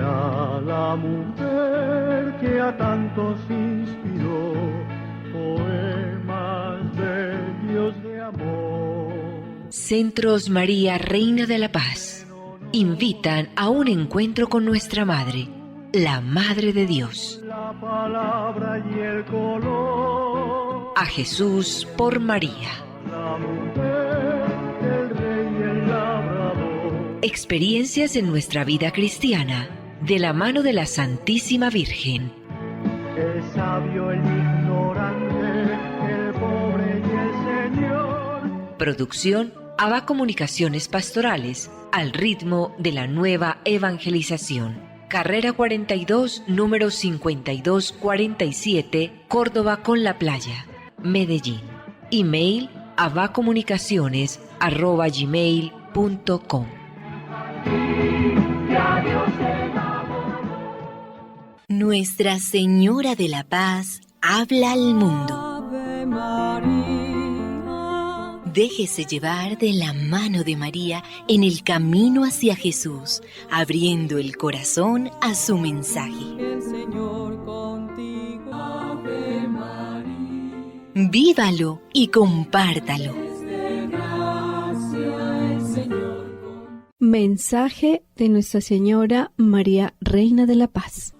María, la mujer que a tantos inspiró, poemas bellos de amor. Centros María, Reina de la Paz, invitan a un encuentro con nuestra Madre, la Madre de Dios. La palabra y el color. A Jesús por María. La mujer, el rey y el labrador. Experiencias en nuestra vida cristiana, de la mano de la Santísima Virgen. El sabio, el ignorante, el pobre y el Señor. Producción ABA Comunicaciones Pastorales, al ritmo de la nueva evangelización. Carrera 42, número 5247, Córdoba con la Playa, Medellín. Email abacomunicaciones@gmail.com. Nuestra Señora de la Paz habla al mundo. Déjese llevar de la mano de María en el camino hacia Jesús, abriendo el corazón a su mensaje. El Señor contigo. Ave María. Vívalo y compártalo. Mensaje de Nuestra Señora María, Reina de la Paz.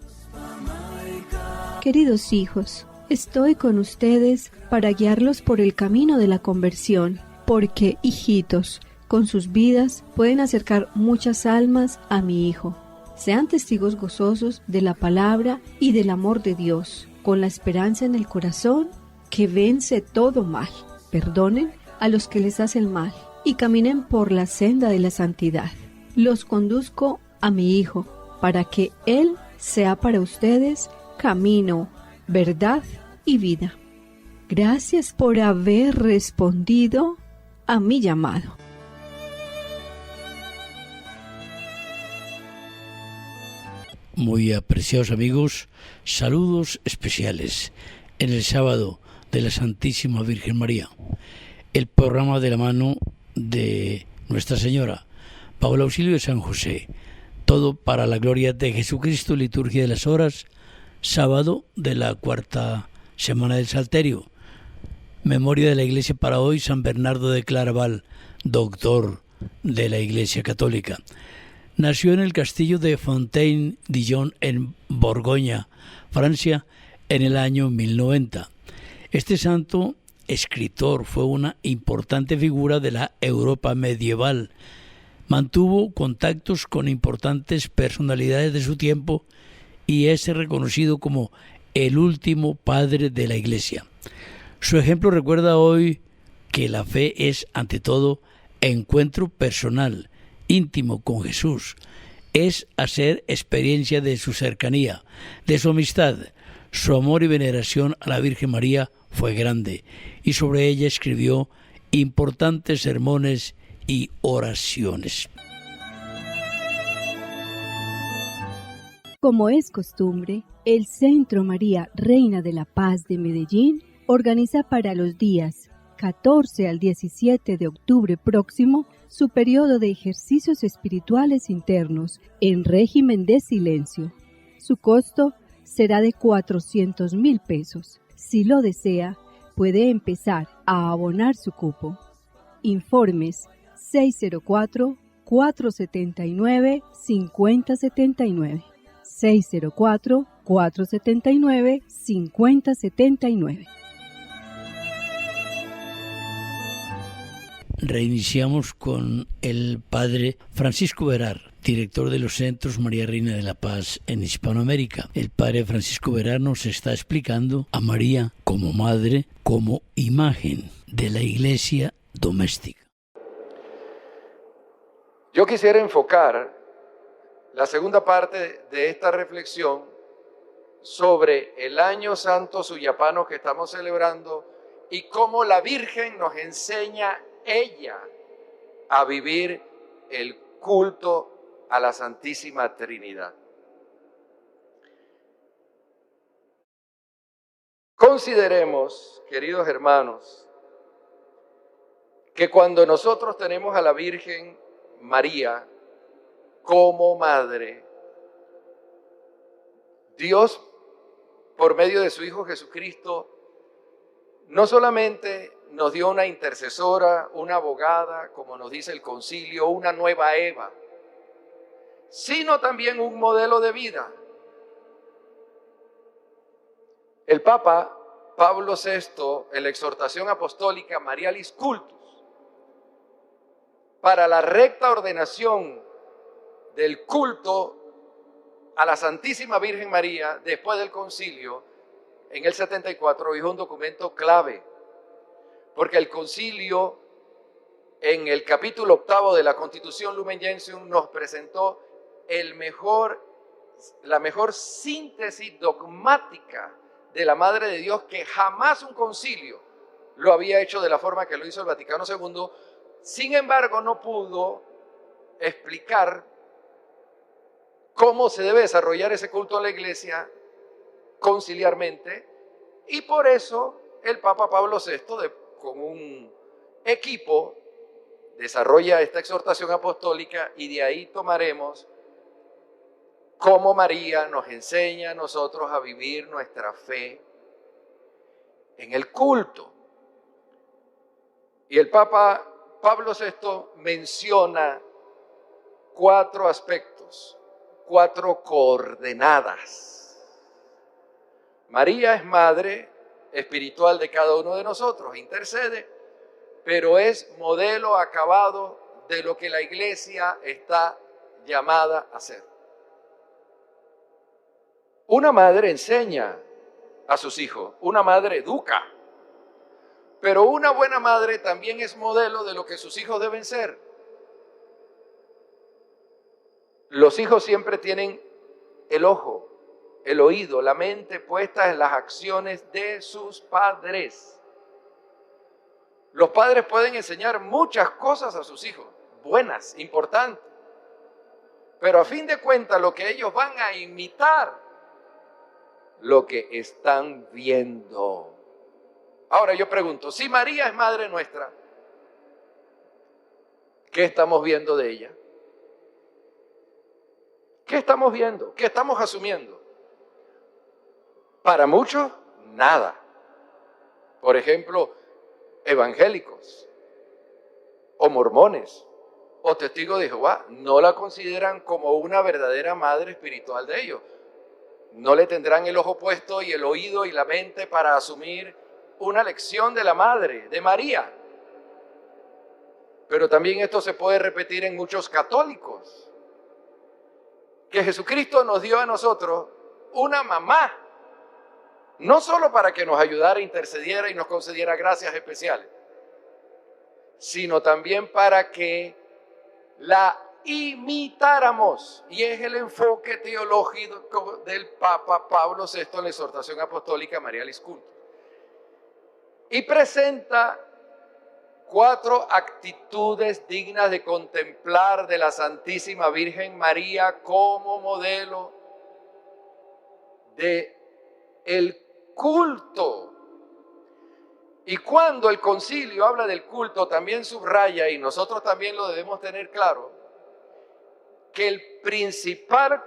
Queridos hijos, estoy con ustedes para guiarlos por el camino de la conversión, porque, hijitos, con sus vidas pueden acercar muchas almas a mi Hijo. Sean testigos gozosos de la palabra y del amor de Dios, con la esperanza en el corazón que vence todo mal. Perdonen a los que les hacen mal y caminen por la senda de la santidad. Los conduzco a mi Hijo para que Él sea para ustedes camino, verdad y vida. Gracias por haber respondido a mi llamado. Muy apreciados amigos, saludos especiales en el sábado de la Santísima Virgen María, el programa de la mano de Nuestra Señora, bajo el auxilio de San José, todo para la gloria de Jesucristo, liturgia de las horas, sábado de la cuarta semana del Salterio. Memoria de la Iglesia para hoy, San Bernardo de Claraval, doctor de la Iglesia Católica. Nació en el castillo de Fontaine-Dijon en Borgoña, Francia, en el año 1090. Este santo escritor fue una importante figura de la Europa medieval. Mantuvo contactos con importantes personalidades de su tiempo y es reconocido como el último padre de la Iglesia. Su ejemplo recuerda hoy que la fe es, ante todo, encuentro personal, íntimo con Jesús. Es hacer experiencia de su cercanía, de su amistad. Su amor y veneración a la Virgen María fue grande y sobre ella escribió importantes sermones y oraciones. Como es costumbre, el Centro María, Reina de la Paz de Medellín organiza para los días 14 al 17 de octubre próximo su periodo de ejercicios espirituales internos en régimen de silencio. Su costo será de 400.000 pesos. Si lo desea, puede empezar a abonar su cupo. Informes 604-479-5079. 604-479-5079. Reiniciamos con el padre Francisco Verar, director de los Centros María Reina de la Paz en Hispanoamérica. El padre Francisco Verar nos está explicando a María como madre, como imagen de la iglesia doméstica. Yo quisiera enfocar la segunda parte de esta reflexión sobre el Año Santo Suyapano que estamos celebrando y cómo la Virgen nos enseña ella a vivir el culto a la Santísima Trinidad. Consideremos, queridos hermanos, que cuando nosotros tenemos a la Virgen María como madre, Dios, por medio de su Hijo Jesucristo, no solamente nos dio una intercesora, una abogada, como nos dice el concilio, una nueva Eva, sino también un modelo de vida. El Papa Pablo VI, en la exhortación apostólica Marialis Cultus, para la recta ordenación del culto a la Santísima Virgen María después del concilio, en el 74, dijo un documento clave, porque el concilio, en el capítulo 8 de la Constitución Lumen Gentium, nos presentó la mejor síntesis dogmática de la Madre de Dios que jamás un concilio lo había hecho de la forma que lo hizo el Vaticano II. Sin embargo, no pudo explicar cómo se debe desarrollar ese culto en la Iglesia conciliarmente, y por eso el Papa Pablo VI, con un equipo, desarrolla esta exhortación apostólica, y de ahí tomaremos cómo María nos enseña a nosotros a vivir nuestra fe en el culto. Y el Papa Pablo VI menciona 4 aspectos, 4 coordenadas. María es madre espiritual de cada uno de nosotros, intercede, pero es modelo acabado de lo que la Iglesia está llamada a ser. Una madre enseña a sus hijos, una madre educa, pero una buena madre también es modelo de lo que sus hijos deben ser. Los hijos siempre tienen el ojo, el oído, la mente puestas en las acciones de sus padres. Los padres pueden enseñar muchas cosas a sus hijos, buenas, importantes, pero a fin de cuentas lo que ellos van a imitar, lo que están viendo. Ahora yo pregunto, si María es madre nuestra, ¿qué estamos viendo de ella? ¿Qué estamos viendo? ¿Qué estamos asumiendo? Para muchos, nada. Por ejemplo, evangélicos, o mormones, o testigos de Jehová, no la consideran como una verdadera madre espiritual de ellos. No le tendrán el ojo puesto y el oído y la mente para asumir una lección de la madre, de María. Pero también esto se puede repetir en muchos católicos, que Jesucristo nos dio a nosotros una mamá, no solo para que nos ayudara, intercediera y nos concediera gracias especiales, sino también para que la imitáramos. Y es el enfoque teológico del Papa Pablo VI en la exhortación apostólica Marialis Cultus. Y presenta 4 actitudes dignas de contemplar de la Santísima Virgen María como modelo de el culto. Y cuando el concilio habla del culto, también subraya, y nosotros también lo debemos tener claro, que el principal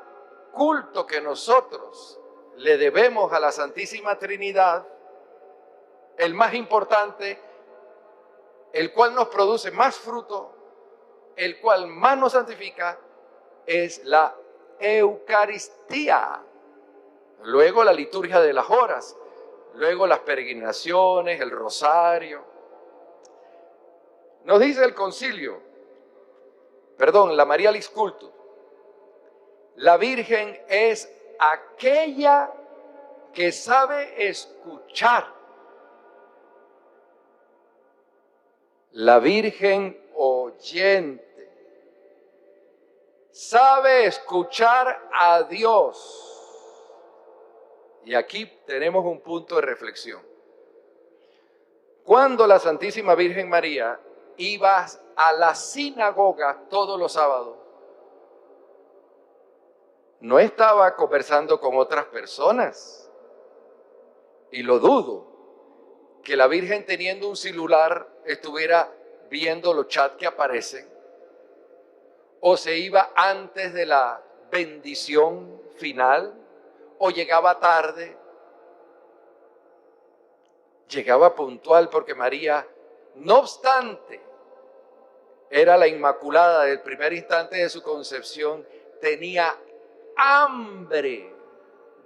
culto que nosotros le debemos a la Santísima Trinidad, el más importante, el cual nos produce más fruto, el cual más nos santifica, es la Eucaristía. Luego la liturgia de las horas, luego las peregrinaciones, el rosario. Nos dice el concilio, la Marialis Cultus, la Virgen es aquella que sabe escuchar. La Virgen oyente sabe escuchar a Dios. Y aquí tenemos un punto de reflexión. Cuando la Santísima Virgen María iba a la sinagoga todos los sábados, no estaba conversando con otras personas. Y lo dudo, que la Virgen teniendo un celular estuviera viendo los chats que aparecen, o se iba antes de la bendición final, o llegaba tarde. Llegaba puntual porque María, no obstante, era la Inmaculada del primer instante de su concepción, tenía hambre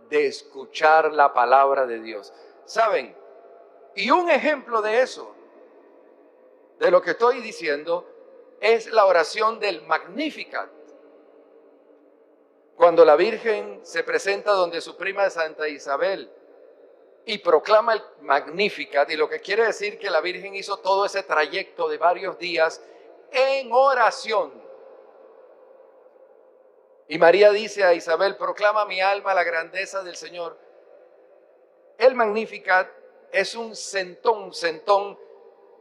de escuchar la palabra de Dios. ¿Saben? Y un ejemplo de eso, de lo que estoy diciendo, es la oración del Magnificat. Cuando la Virgen se presenta donde su prima Santa Isabel y proclama el Magnificat, y lo que quiere decir que la Virgen hizo todo ese trayecto de varios días en oración. Y María dice a Isabel, proclama mi alma la grandeza del Señor. El Magnificat es un centón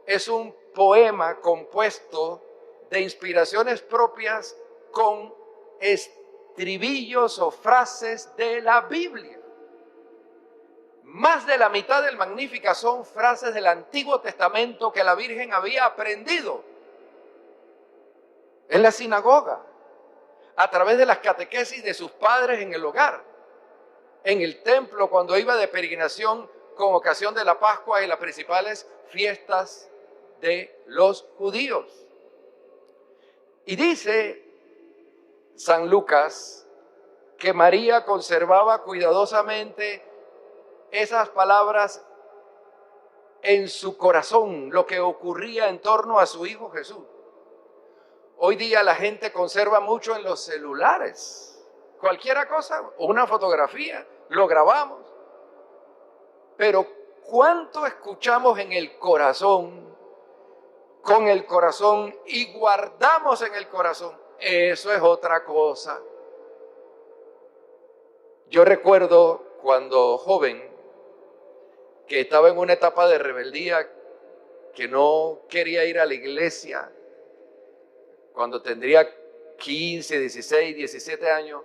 es un poema compuesto de inspiraciones propias con estribillos o frases de la Biblia. Más de la mitad del Magnificat son frases del Antiguo Testamento que la Virgen había aprendido en la sinagoga, a través de las catequesis de sus padres en el hogar, en el templo cuando iba de peregrinación con ocasión de la Pascua y las principales fiestas de los judíos. Y dice San Lucas que María conservaba cuidadosamente esas palabras en su corazón, lo que ocurría en torno a su Hijo Jesús. Hoy día la gente conserva mucho en los celulares, cualquier cosa, una fotografía, lo grabamos. Pero ¿cuánto escuchamos en el corazón, con el corazón y guardamos en el corazón? Eso es otra cosa. Yo recuerdo cuando joven, que estaba en una etapa de rebeldía, que no quería ir a la iglesia, cuando tendría 15, 16, 17 años,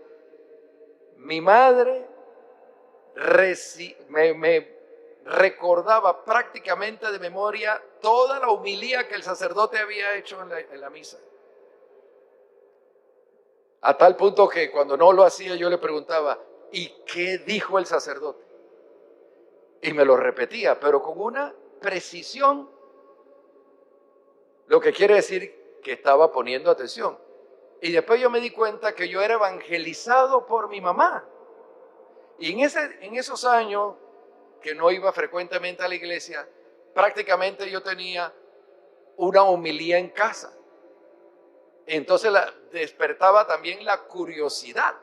mi madre me recordaba prácticamente de memoria toda la homilía que el sacerdote había hecho en la misa. A tal punto que cuando no lo hacía yo le preguntaba, ¿y qué dijo el sacerdote? Y me lo repetía, pero con una precisión, lo que quiere decir que estaba poniendo atención. Y después yo me di cuenta que yo era evangelizado por mi mamá. Y en esos años que no iba frecuentemente a la iglesia, prácticamente yo tenía una homilía en casa. Entonces despertaba también la curiosidad,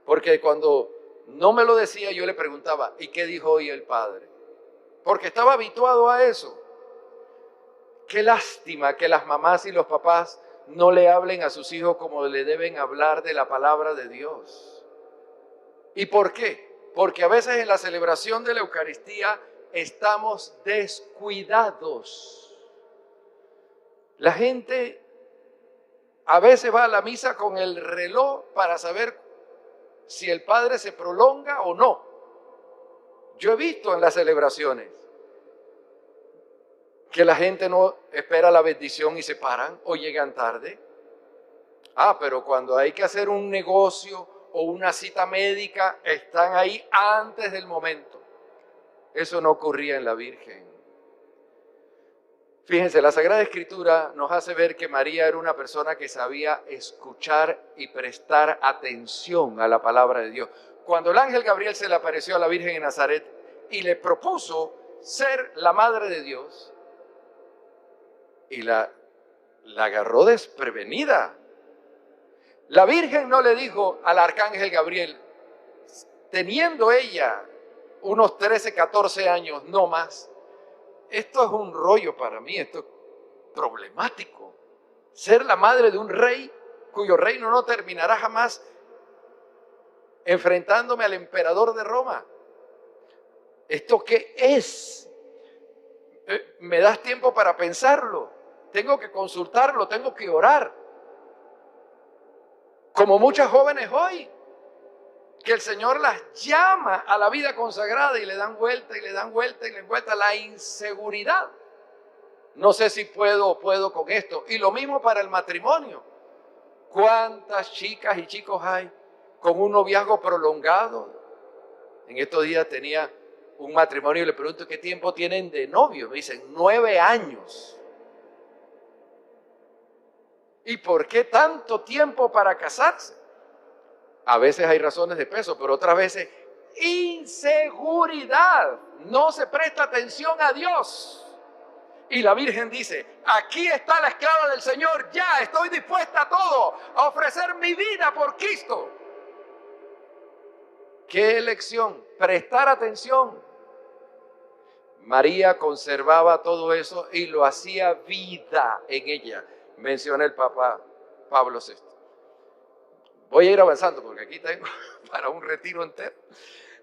porque cuando no me lo decía yo le preguntaba, ¿y qué dijo hoy el padre? Porque estaba habituado a eso. Qué lástima que las mamás y los papás no le hablen a sus hijos como le deben hablar de la palabra de Dios. ¿Y por qué? Porque a veces en la celebración de la Eucaristía estamos descuidados. La gente a veces va a la misa con el reloj para saber si el padre se prolonga o no. Yo he visto en las celebraciones que la gente no espera la bendición y se paran o llegan tarde. Pero cuando hay que hacer un negocio o una cita médica, están ahí antes del momento. Eso no ocurría en la Virgen. Fíjense, la Sagrada Escritura nos hace ver que María era una persona que sabía escuchar y prestar atención a la palabra de Dios. Cuando el ángel Gabriel se le apareció a la Virgen en Nazaret y le propuso ser la madre de Dios, y la agarró desprevenida. La Virgen no le dijo al arcángel Gabriel, teniendo ella unos 13, 14 años, no más, esto es un rollo para mí, esto es problemático. Ser la madre de un rey cuyo reino no terminará jamás enfrentándome al emperador de Roma. ¿Esto qué es? ¿Me das tiempo para pensarlo? Tengo que consultarlo, tengo que orar. Como muchas jóvenes hoy, que el Señor las llama a la vida consagrada y le dan vuelta y le dan vuelta y le dan vuelta la inseguridad. No sé si puedo o puedo con esto. Y lo mismo para el matrimonio. ¿Cuántas chicas y chicos hay con un noviazgo prolongado En estos días tenía un matrimonio y le pregunto qué tiempo tienen de novio. Me dicen 9 años. ¿Y por qué tanto tiempo para casarse? A veces hay razones de peso, pero otras veces inseguridad. No se presta atención a Dios. Y la Virgen dice, aquí está la esclava del Señor, ya estoy dispuesta a todo, a ofrecer mi vida por Cristo. ¿Qué elección? Prestar atención. María conservaba todo eso y lo hacía vida en ella. Menciona el Papa Pablo VI. Voy a ir avanzando porque aquí tengo para un retiro entero.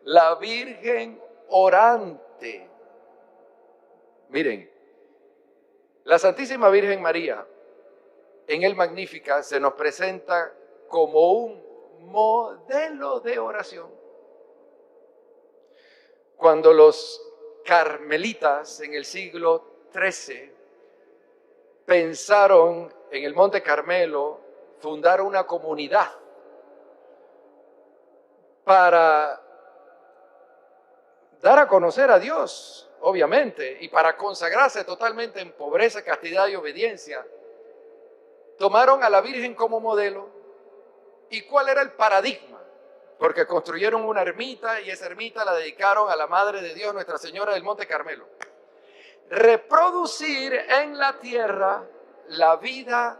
La Virgen orante. Miren, la Santísima Virgen María en el Magnífica se nos presenta como un modelo de oración. Cuando los carmelitas en el siglo XIII pensaron en el Monte Carmelo fundar una comunidad para dar a conocer a Dios, obviamente, y para consagrarse totalmente en pobreza, castidad y obediencia, tomaron a la Virgen como modelo. ¿Y cuál era el paradigma? Porque construyeron una ermita y esa ermita la dedicaron a la Madre de Dios, Nuestra Señora del Monte Carmelo. Reproducir en la tierra la vida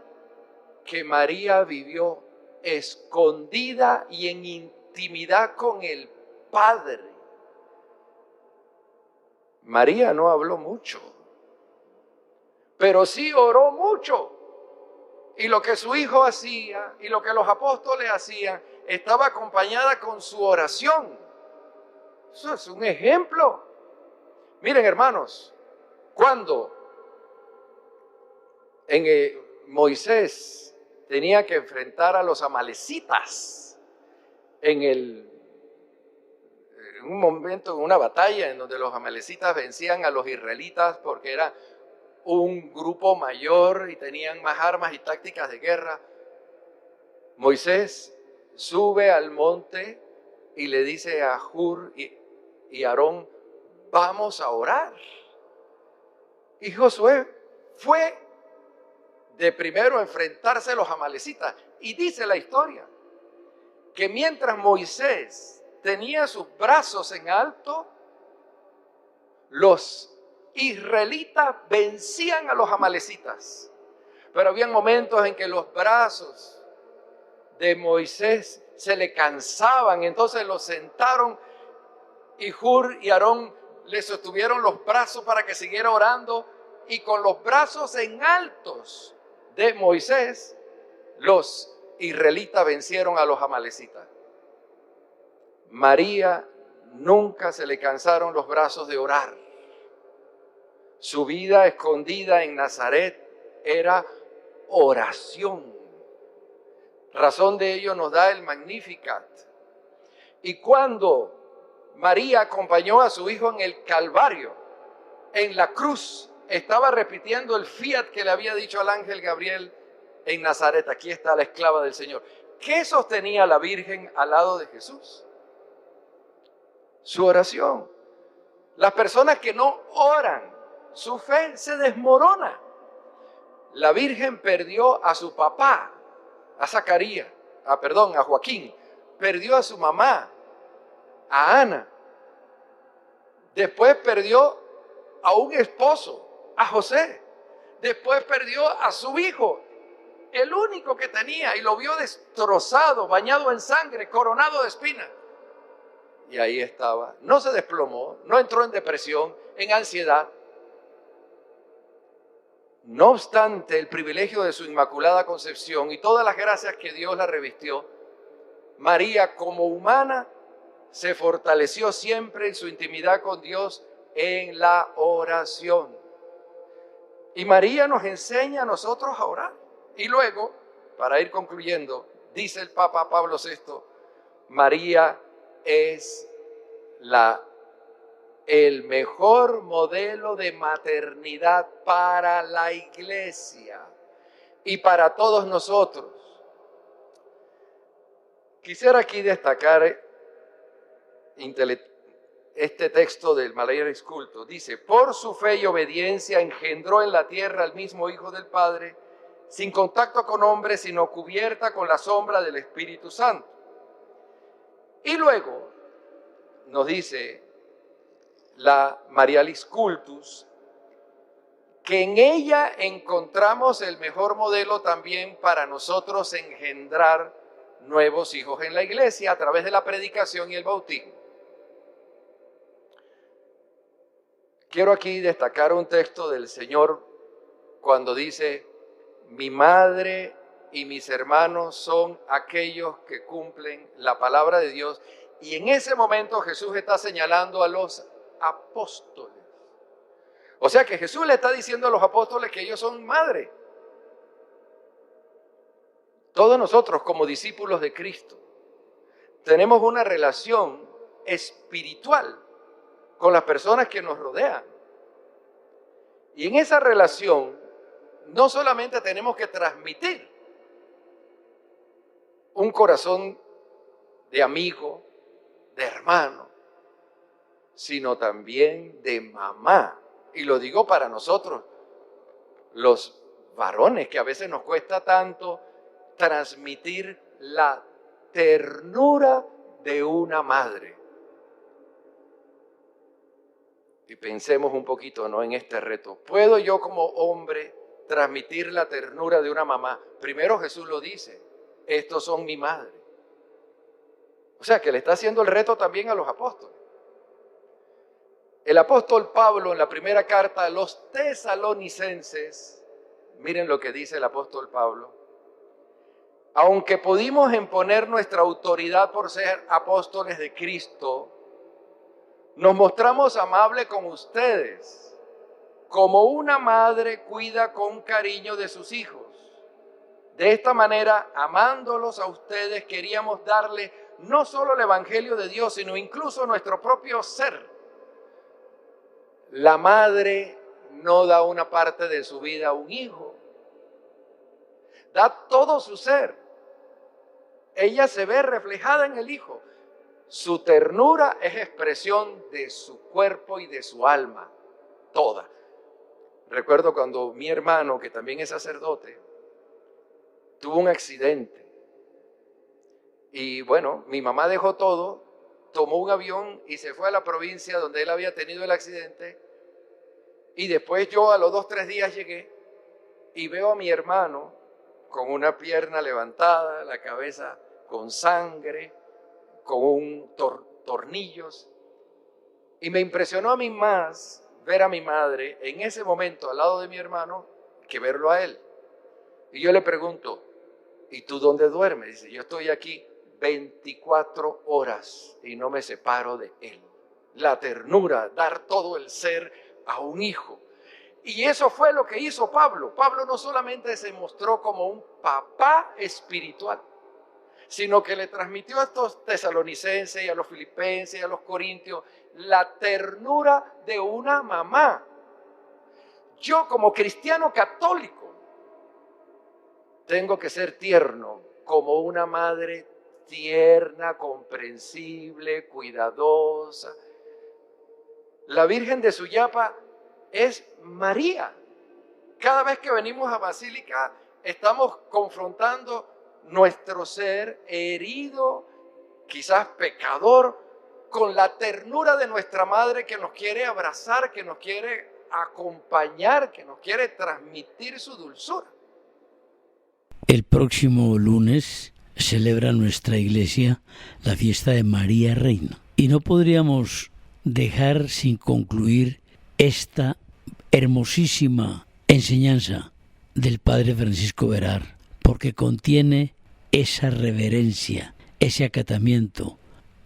que María vivió escondida y en intimidad con el Padre. María no habló mucho, pero sí oró mucho. Y lo que su hijo hacía y lo que los apóstoles hacían estaba acompañada con su oración. Eso es un ejemplo. Miren, hermanos, cuando Moisés tenía que enfrentar a los amalecitas en un momento, en una batalla en donde los amalecitas vencían a los israelitas porque era un grupo mayor y tenían más armas y tácticas de guerra, Moisés sube al monte y le dice a Hur y Aarón, vamos a orar. Y Josué fue de primero a enfrentarse a los amalecitas. Y dice la historia que mientras Moisés tenía sus brazos en alto, los israelitas vencían a los amalecitas. Pero había momentos en que los brazos de Moisés se le cansaban, entonces lo sentaron y Hur y Aarón le sostuvieron los brazos para que siguiera orando, y con los brazos en altos de Moisés los israelitas vencieron a los amalecitas. María nunca se le cansaron los brazos de orar. Su vida escondida en Nazaret era oración. Razón de ello nos da el Magnificat. Y cuando María acompañó a su hijo en el Calvario, en la cruz, estaba repitiendo el fiat que le había dicho al ángel Gabriel en Nazaret. Aquí está la esclava del Señor. ¿Qué sostenía la Virgen al lado de Jesús? Su oración. Las personas que no oran, su fe se desmorona. La Virgen perdió a su papá, a Zacarías, a Joaquín. Perdió a su mamá, a Ana. Después perdió a un esposo, a José. Después perdió a su hijo, el único que tenía, y lo vio destrozado, bañado en sangre, coronado de espinas. Y ahí estaba. No se desplomó, no entró en depresión, en ansiedad. No obstante el privilegio de su inmaculada concepción y todas las gracias que Dios la revistió, María como humana se fortaleció siempre en su intimidad con Dios en la oración. Y María nos enseña a nosotros a orar. Y luego, para ir concluyendo, dice el Papa Pablo VI, María es el mejor modelo de maternidad para la Iglesia y para todos nosotros. Quisiera aquí destacar este texto del Malleus Cultus. Dice, por su fe y obediencia engendró en la tierra al mismo Hijo del Padre, sin contacto con hombres, sino cubierta con la sombra del Espíritu Santo. Y luego nos dice la Marialis Cultus, que en ella encontramos el mejor modelo también para nosotros engendrar nuevos hijos en la iglesia a través de la predicación y el bautismo. Quiero aquí destacar un texto del Señor cuando dice, mi madre y mis hermanos son aquellos que cumplen la palabra de Dios. Y en ese momento Jesús está señalando a los apóstoles. O sea que Jesús le está diciendo a los apóstoles que ellos son madre. Todos nosotros como discípulos de Cristo tenemos una relación espiritual con las personas que nos rodean. Y en esa relación no solamente tenemos que transmitir un corazón de amigo, de hermano, sino también de mamá. Y lo digo para nosotros, los varones, que a veces nos cuesta tanto transmitir la ternura de una madre. Y pensemos un poquito, ¿no?, en este reto. ¿Puedo yo como hombre transmitir la ternura de una mamá? Primero Jesús lo dice, estos son mi madre. O sea que le está haciendo el reto también a los apóstoles. El apóstol Pablo en la primera carta a los tesalonicenses, miren lo que dice el apóstol Pablo. Aunque pudimos imponer nuestra autoridad por ser apóstoles de Cristo, nos mostramos amables con ustedes, como una madre cuida con cariño de sus hijos. De esta manera, amándolos a ustedes, queríamos darle no solo el Evangelio de Dios, sino incluso nuestro propio ser. La madre no da una parte de su vida a un hijo, da todo su ser. Ella se ve reflejada en el hijo. Su ternura es expresión de su cuerpo y de su alma, toda. Recuerdo cuando mi hermano, que también es sacerdote, tuvo un accidente. Y bueno, mi mamá dejó todo, tomó un avión y se fue a la provincia donde él había tenido el accidente. Y después yo a los 2 o 3 días llegué y veo a mi hermano con una pierna levantada, la cabeza con sangre, con tornillos. Y me impresionó a mí más ver a mi madre en ese momento al lado de mi hermano que verlo a él. Y yo le pregunto, ¿y tú dónde duermes? Dice, yo estoy aquí 24 horas y no me separo de él. La ternura, dar todo el ser a un hijo. Y eso fue lo que hizo Pablo. Pablo no solamente se mostró como un papá espiritual, sino que le transmitió a estos tesalonicenses y a los filipenses y a los corintios la ternura de una mamá. Yo como cristiano católico tengo que ser tierno como una madre tierna, comprensible, cuidadosa. La Virgen de Suyapa es María. Cada vez que venimos a Basílica estamos confrontando nuestro ser herido, quizás pecador, con la ternura de nuestra madre que nos quiere abrazar, que nos quiere acompañar, que nos quiere transmitir su dulzura. El próximo lunes celebra nuestra iglesia la fiesta de María Reina. Y no podríamos dejar sin concluir esta hermosísima enseñanza del Padre Francisco Verar, porque contiene esa reverencia, ese acatamiento,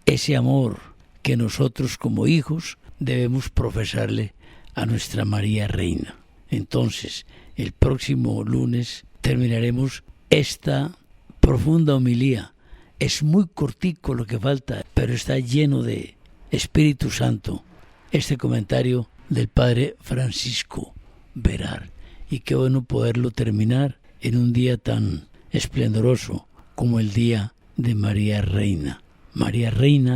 ese amor que nosotros como hijos debemos profesarle a nuestra María Reina. Entonces, el próximo lunes terminaremos esta profunda homilía. Es muy cortico lo que falta, pero está lleno de Espíritu Santo este comentario del Padre Francisco Verar. Y qué bueno poderlo terminar en un día tan esplendoroso como el día de María Reina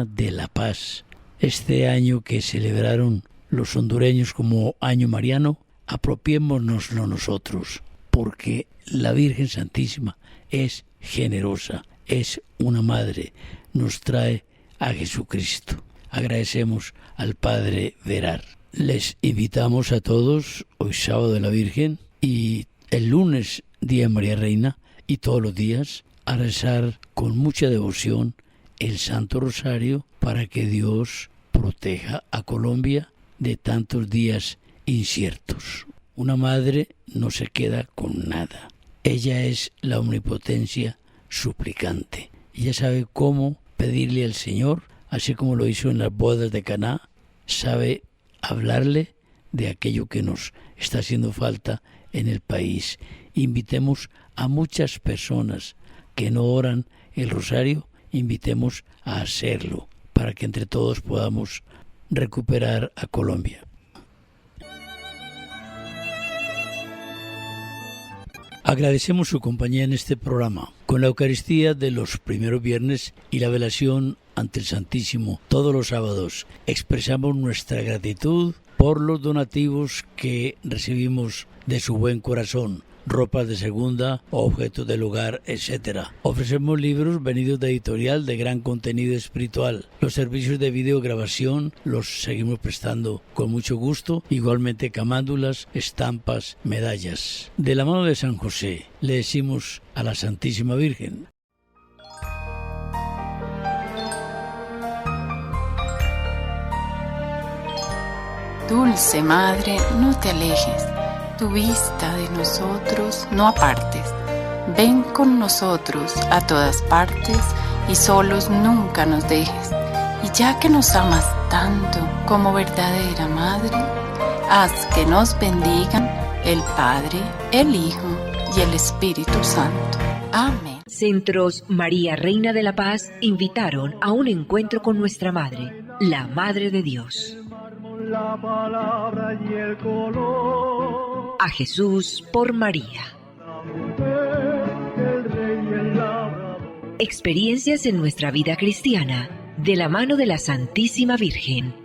de la Paz, este año que celebraron los hondureños como año mariano, apropiémonoslo nosotros, porque la Virgen Santísima es generosa, es una madre, nos trae a Jesucristo. Agradecemos al Padre Verar. Les invitamos a todos, hoy sábado de la Virgen y el lunes, Día de María Reina, y todos los días, a rezar con mucha devoción el Santo Rosario para que Dios proteja a Colombia de tantos días inciertos. Una madre no se queda con nada. Ella es la omnipotencia suplicante. Ella sabe cómo pedirle al Señor, así como lo hizo en las bodas de Caná, sabe hablarle de aquello que nos está haciendo falta en el país. Invitemos a muchas personas que no oran el rosario, invitemos a hacerlo para que entre todos podamos recuperar a Colombia. Agradecemos su compañía en este programa, con la Eucaristía de los primeros viernes y la velación ante el Santísimo todos los sábados. Expresamos nuestra gratitud por los donativos que recibimos de su buen corazón, ropas de segunda, objetos del hogar, etc. Ofrecemos libros venidos de editorial de gran contenido espiritual. Los servicios de videograbación los seguimos prestando con mucho gusto, igualmente camándulas, estampas, medallas. De la mano de San José le decimos a la Santísima Virgen: Dulce Madre, no te alejes, tu vista de nosotros no apartes. Ven con nosotros a todas partes y solos nunca nos dejes. Y ya que nos amas tanto como verdadera Madre, haz que nos bendigan el Padre, el Hijo y el Espíritu Santo. Amén. Centros María Reina de la Paz invitaron a un encuentro con nuestra Madre, la Madre de Dios. La palabra y el color. A Jesús por María. La mujer, el rey y el labrador. Experiencias en nuestra vida cristiana, de la mano de la Santísima Virgen.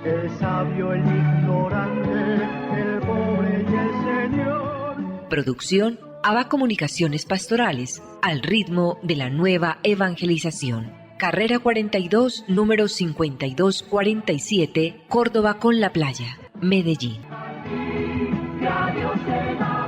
El sabio, el ignorante, el pobre y el Señor. Producción ABA Comunicaciones Pastorales, al ritmo de la nueva evangelización. Carrera 42, número 5247, Córdoba con la Playa, Medellín. Ya Dios se da.